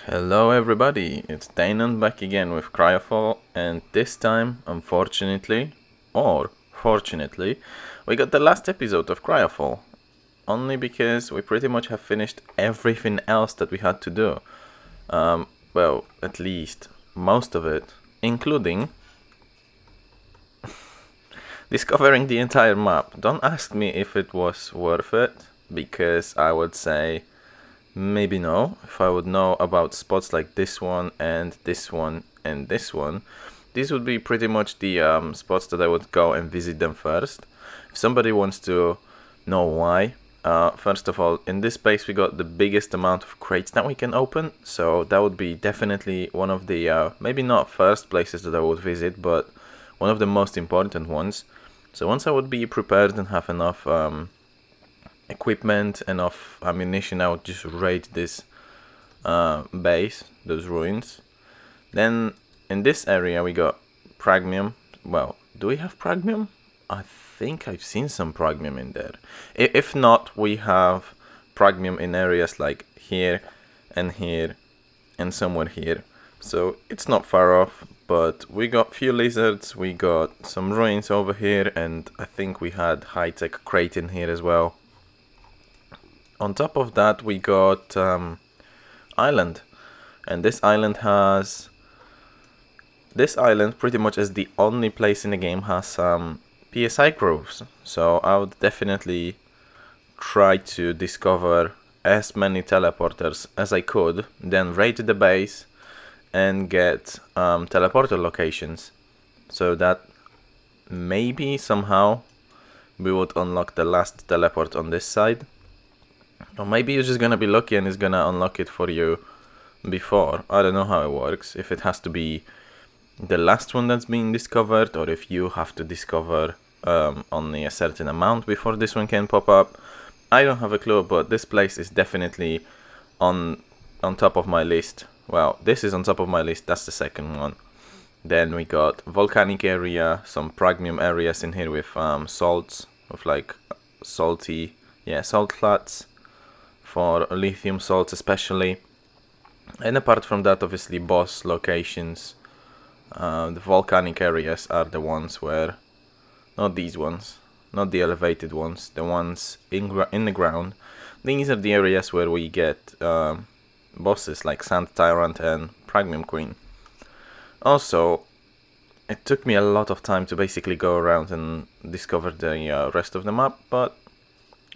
Hello everybody, it's Dainon back again with CryoFall, and this time, unfortunately, or fortunately, we got the last episode of CryoFall. Only because we pretty much have finished everything else that we had to do. Well, at least most of it, including discovering the entire map. Don't ask me if it was worth it, because I would say maybe no. If I would know about spots like this one and this one and this one, these would be pretty much the spots that I would go and visit them first. If somebody wants to know why, first of all, in this space we got the biggest amount of crates that we can open, so that would be definitely one of the, maybe not first places that I would visit, but one of the most important ones. So once I would be prepared and have enough equipment, enough ammunition, I would just raid this base, those ruins. Then in this area we got Pragmium. Well, do we have Pragmium? I think I've seen some Pragmium in there. If not, we have Pragmium in areas like here and somewhere here. So it's not far off, but we got few lizards, we got some ruins over here, and I think we had high-tech crate in here as well. On top of that we got island, and this island pretty much is the only place in the game has PSI grooves, so I would definitely try to discover as many teleporters as I could, then raid the base and get teleporter locations, so that maybe somehow we would unlock the last teleport on this side. Or maybe you're just gonna be lucky and it's gonna unlock it for you before. I don't know how it works. If it has to be the last one that's being discovered, or if you have to discover only a certain amount before this one can pop up. I don't have a clue, but this place is definitely on top of my list. Well, this is on top of my list, that's the second one. Then we got volcanic area, some Pragmium areas in here with salts, with like salt flats for lithium salts especially. And apart from that, obviously boss locations. The volcanic areas are the ones where, not these ones, not the elevated ones, the ones in the ground. These are the areas where we get bosses like Sand Tyrant and Pragmium Queen. Also, it took me a lot of time to basically go around and discover the rest of the map, but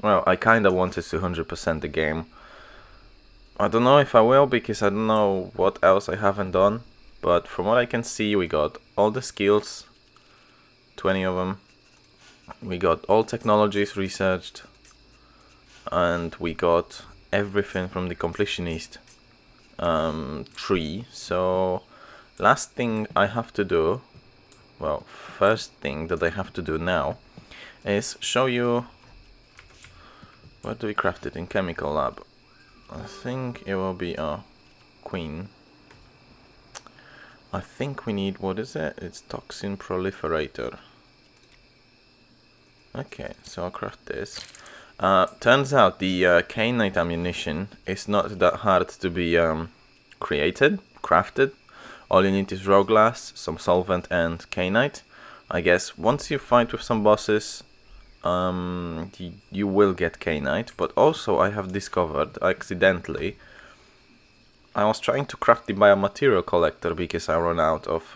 well, I kinda wanted to 100% the game. I don't know if I will, because I don't know what else I haven't done, but from what I can see we got all the skills, 20 of them, we got all technologies researched, and we got everything from the completionist tree. So last thing I have to do, well, first thing that I have to do now is show you. Where do we craft it? In chemical lab. I think it will be a queen. I think we need, what is it? It's toxin proliferator. Okay, so I'll craft this. Turns out the Keinite ammunition is not that hard to be crafted. All you need is raw glass, some solvent and Keinite. I guess once you fight with some bosses, you will get Keinite, but also I have discovered accidentally, I was trying to craft the biomaterial collector because I ran out of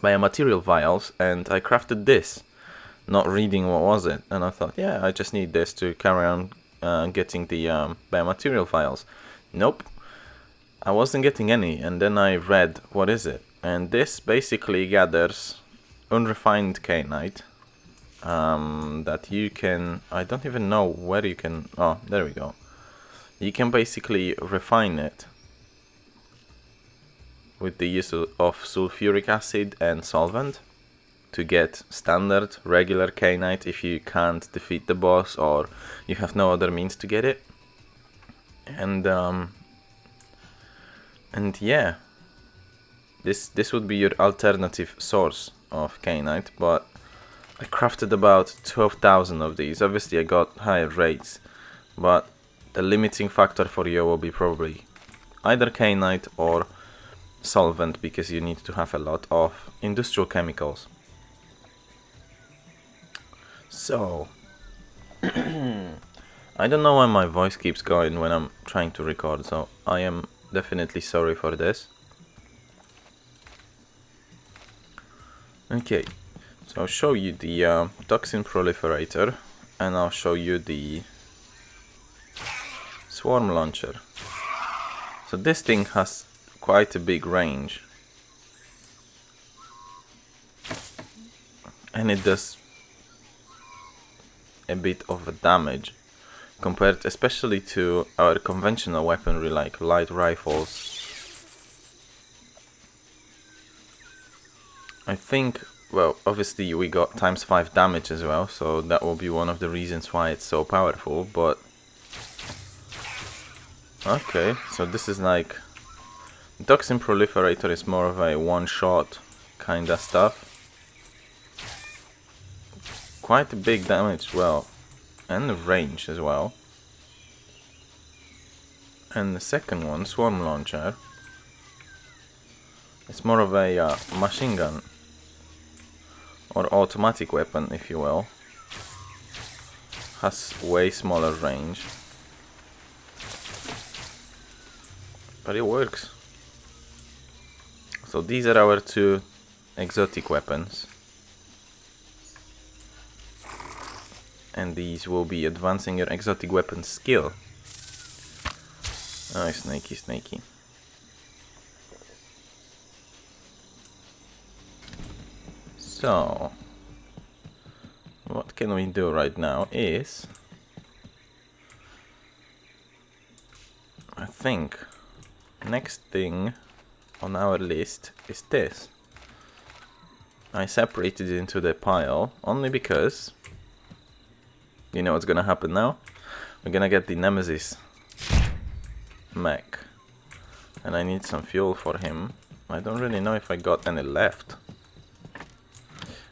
biomaterial vials, and I crafted this, not reading what was it, and I thought, yeah, I just need this to carry on getting the biomaterial vials. Nope, I wasn't getting any, and then I read what is it, and this basically gathers unrefined Keinite. That you can, I don't even know where you can, oh, there we go. You can basically refine it with the use of sulfuric acid and solvent to get standard, regular Keinite if you can't defeat the boss or you have no other means to get it. And yeah, this would be your alternative source of Keinite, but I crafted about 12,000 of these. Obviously I got higher rates, but the limiting factor for you will be probably either Keinite or solvent, because you need to have a lot of industrial chemicals. So, I don't know why my voice keeps going when I'm trying to record, so I am definitely sorry for this. Okay, so I'll show you the toxin proliferator, and I'll show you the swarm launcher. So this thing has quite a big range, and it does a bit of damage compared especially to our conventional weaponry like light rifles. I think, well, obviously we got ×5 damage as well, so that will be one of the reasons why it's so powerful, but okay, so this is like toxin proliferator is more of a one-shot kinda stuff. Quite a big damage, well, and the range as well. And the second one, swarm launcher, it's more of a machine gun or automatic weapon, if you will. Has way smaller range, but it works. So these are our two exotic weapons, and these will be advancing your exotic weapon skill. Oh, snaky. So, what can we do right now is, I think, next thing on our list is this. I separated it into the pile only because, you know what's gonna happen now? We're gonna get the Nemesis Mech, and I need some fuel for him. I don't really know if I got any left.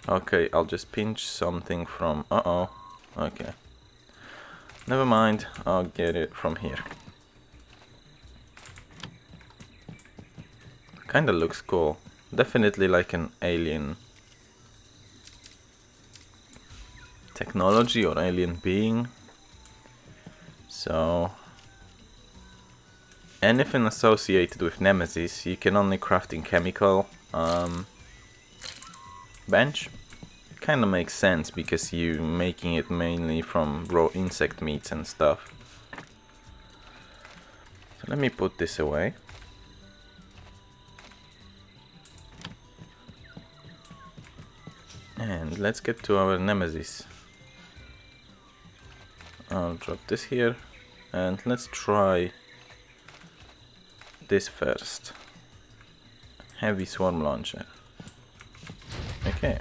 Okay, I'll just pinch something from... okay. Never mind, I'll get it from here. Kinda looks cool. Definitely like an alien technology or alien being. So, anything associated with Nemesis, you can only craft in chemical bench. Kinda makes sense because you're making it mainly from raw insect meats and stuff. So let me put this away. And let's get to our Nemesis. I'll drop this here, and let's try this first. Heavy swarm launcher. Okay.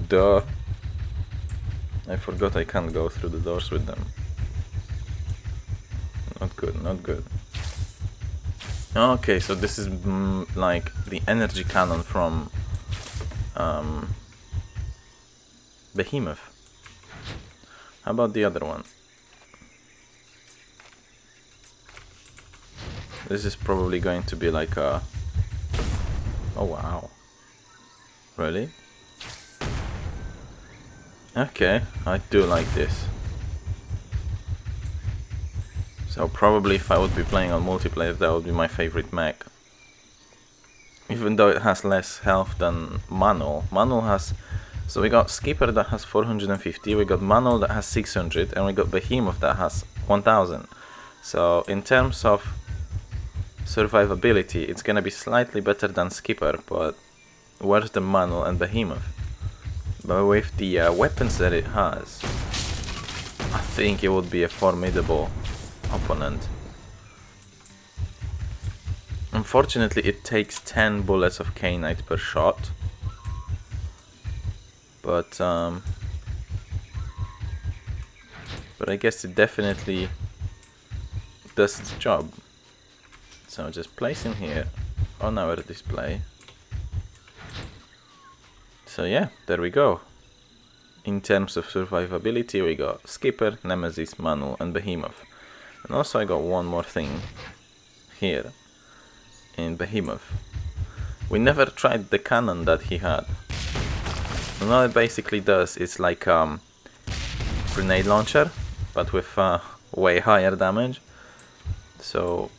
Duh. I forgot I can't go through the doors with them. Not good, not good. Okay, so this is like the energy cannon from Behemoth. How about the other one? This is probably going to be like a... Oh wow. Really? Okay, I do like this. So probably if I would be playing on multiplayer, that would be my favorite mech. Even though it has less health than Manual. Manual has... So we got Skipper that has 450, we got Manual that has 600, and we got Behemoth that has 1000. So in terms of survivability, it's gonna be slightly better than Skipper, but worse than Manual and Behemoth. But with the weapons that it has, I think it would be a formidable opponent. Unfortunately, it takes 10 bullets of Keinite per shot, but I guess it definitely does its job. So just place him here on our display. So yeah, there we go. in terms of survivability, we got Skipper, Nemesis, Manu, and Behemoth. And also I got one more thing here in Behemoth. We never tried the cannon that he had. And all it basically does is like grenade launcher, but with way higher damage. So,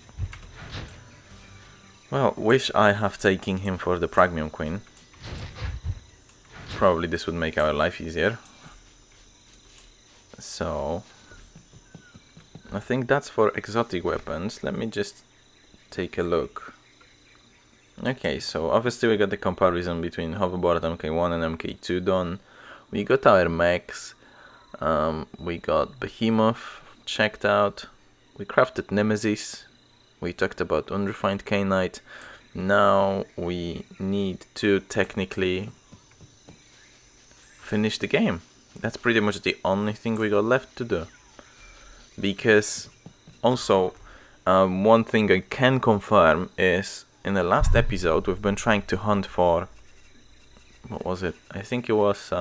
well, wish I have taken him for the Pragmium Queen. Probably this would make our life easier. So, I think that's for exotic weapons. Let me just take a look. Okay, so obviously we got the comparison between Hoverboard MK1 and MK2 done. We got our mechs. We got Behemoth checked out. We crafted Nemesis. We talked about Unrefined Keinite. Now we need to technically finish the game. That's pretty much the only thing we got left to do. Because also, one thing I can confirm is in the last episode we've been trying to hunt for, what was it? I think it was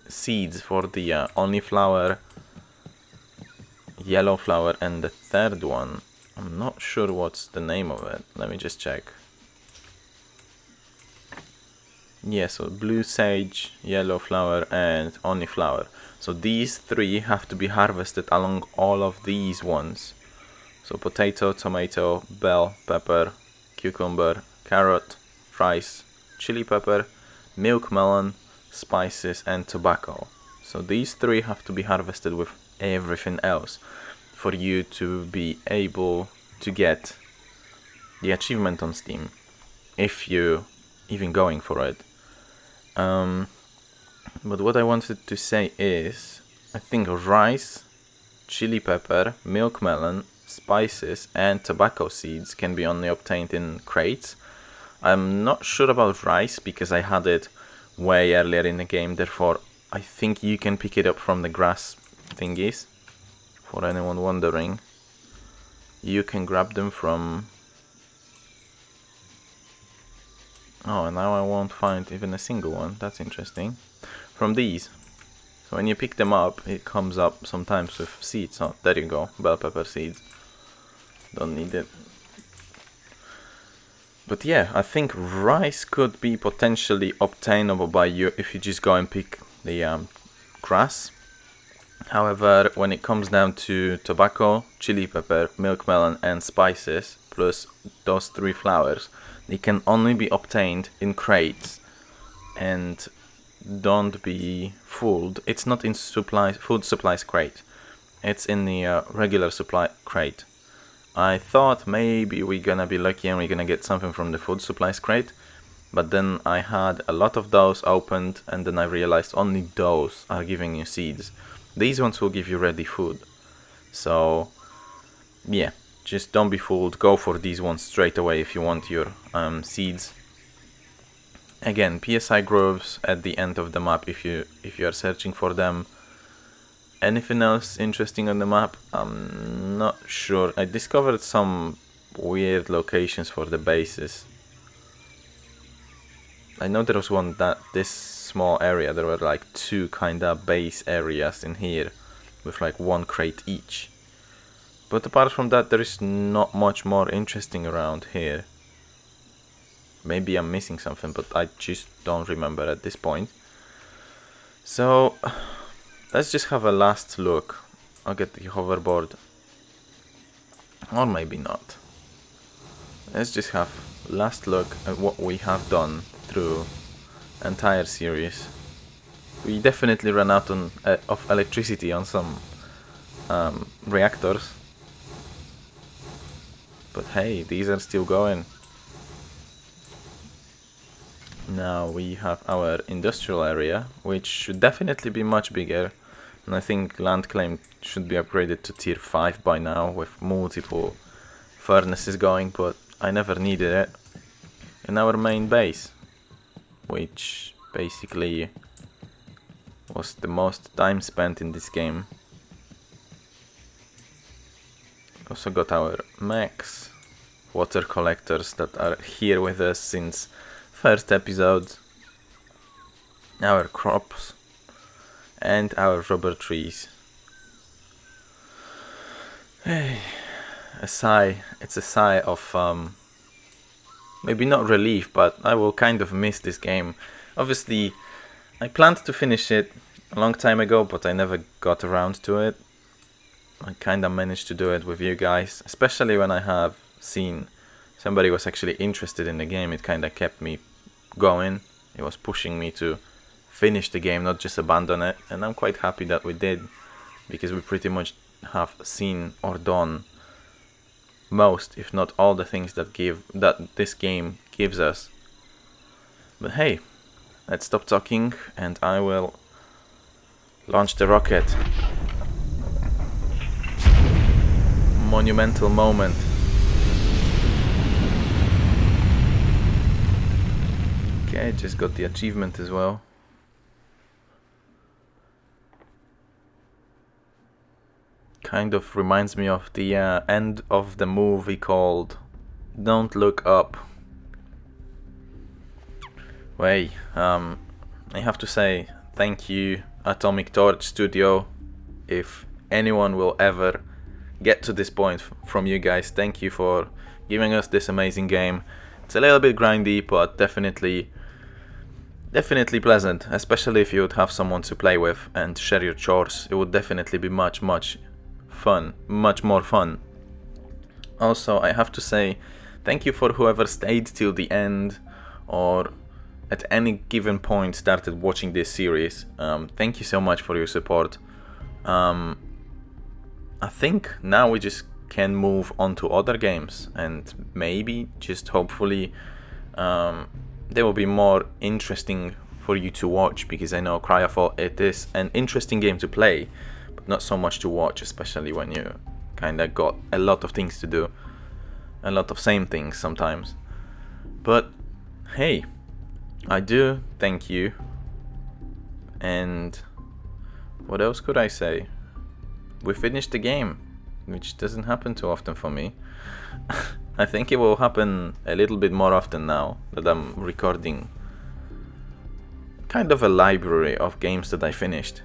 seeds for the only flower, yellow flower, and the third one. I'm not sure what's the name of it. Let me just check. Yeah, so blue sage, yellow flower, and only flower. So these three have to be harvested along all of these ones. So potato, tomato, bell pepper, cucumber, carrot, rice, chili pepper, milk melon, spices, and tobacco. So these three have to be harvested with everything else for you to be able to get the achievement on Steam, if you even going for it. But what I wanted to say is, I think rice, chili pepper, milk melon, spices, and tobacco seeds can be only obtained in crates. I'm not sure about rice because I had it way earlier in the game, therefore I think you can pick it up from the grass thingies. For anyone wondering, you can grab them from... Oh, and now I won't find even a single one. That's interesting. From these. So when you pick them up, it comes up sometimes with seeds. Oh, there you go. Bell pepper seeds. Don't need it. But yeah, I think rice could be potentially obtainable by you if you just go and pick the grass. However, when it comes down to tobacco, chili pepper, milk melon, and spices, plus those three flowers, they can only be obtained in crates. And don't be fooled, it's not in food supplies crate. It's in the regular supply crate. I thought maybe we're gonna be lucky and we're gonna get something from the food supplies crate. But then I had a lot of those opened and then I realized only those are giving you seeds. These ones will give you ready food. So yeah, just don't be fooled. Go for these ones straight away if you want your seeds. Again, PSI grooves at the end of the map if you are searching for them. Anything else interesting on the map? I'm not sure. I discovered some weird locations for the bases. I know there was one that this small area, there were like two kinda base areas in here with like one crate each. But apart from that, there is not much more interesting around here. Maybe I'm missing something, but I just don't remember at this point. So let's just have a last look. I'll get the hoverboard. Or maybe not. Let's just have last look at what we have done through entire series. We definitely ran out of electricity on some reactors. But hey, these are still going. Now we have our industrial area, which should definitely be much bigger. And I think land claim should be upgraded to tier 5 by now with multiple furnaces going, but I never needed it. And our main base, which basically was the most time spent in this game. Also got our mechs, water collectors that are here with us since first episode. our crops, and our rubber trees. Hey, a sigh. It's a sigh of maybe not relief, but I will kind of miss this game. Obviously, I planned to finish it a long time ago, but I never got around to it. I kinda managed to do it with you guys, especially when I have seen somebody was actually interested in the game. It kinda kept me going. It was pushing me to finish the game, not just abandon it, and I'm quite happy that we did, because we pretty much have seen or done most, if not all, the things that this game gives us. But hey, let's stop talking and I will launch the rocket. Monumental moment. Okay, just got the achievement as well. Kind of reminds me of the end of the movie called Don't Look Up. Wait, I have to say thank you, Atomic Torch Studio. If anyone will ever get to this point from you guys, thank you for giving us this amazing game. It's a little bit grindy, but definitely pleasant, especially if you would have someone to play with and share your chores. It would definitely be much more fun. Also, I have to say thank you for whoever stayed till the end or at any given point started watching this series. Thank you so much for your support. I think now we just can move on to other games, and maybe, just hopefully, they will be more interesting for you to watch, because I know CryoFall, it is an interesting game to play, but not so much to watch, especially when you kinda got a lot of things to do, a lot of same things sometimes. But hey, I do thank you, and what else could I say? We finished the game, which doesn't happen too often for me. I think it will happen a little bit more often now that I'm recording kind of a library of games that I finished.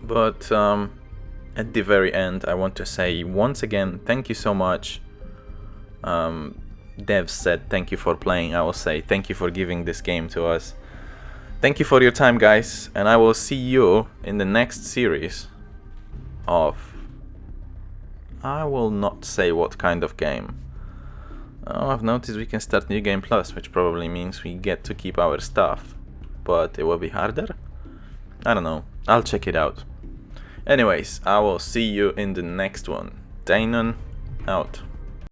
But at the very end, I want to say once again, thank you so much. Dev said thank you for playing. I will say thank you for giving this game to us. Thank you for your time, guys, and I will see you in the next series of... I will not say what kind of game. Oh, I've noticed we can start New Game Plus, which probably means we get to keep our stuff. But it will be harder? I don't know. I'll check it out. Anyways, I will see you in the next one. Danon out.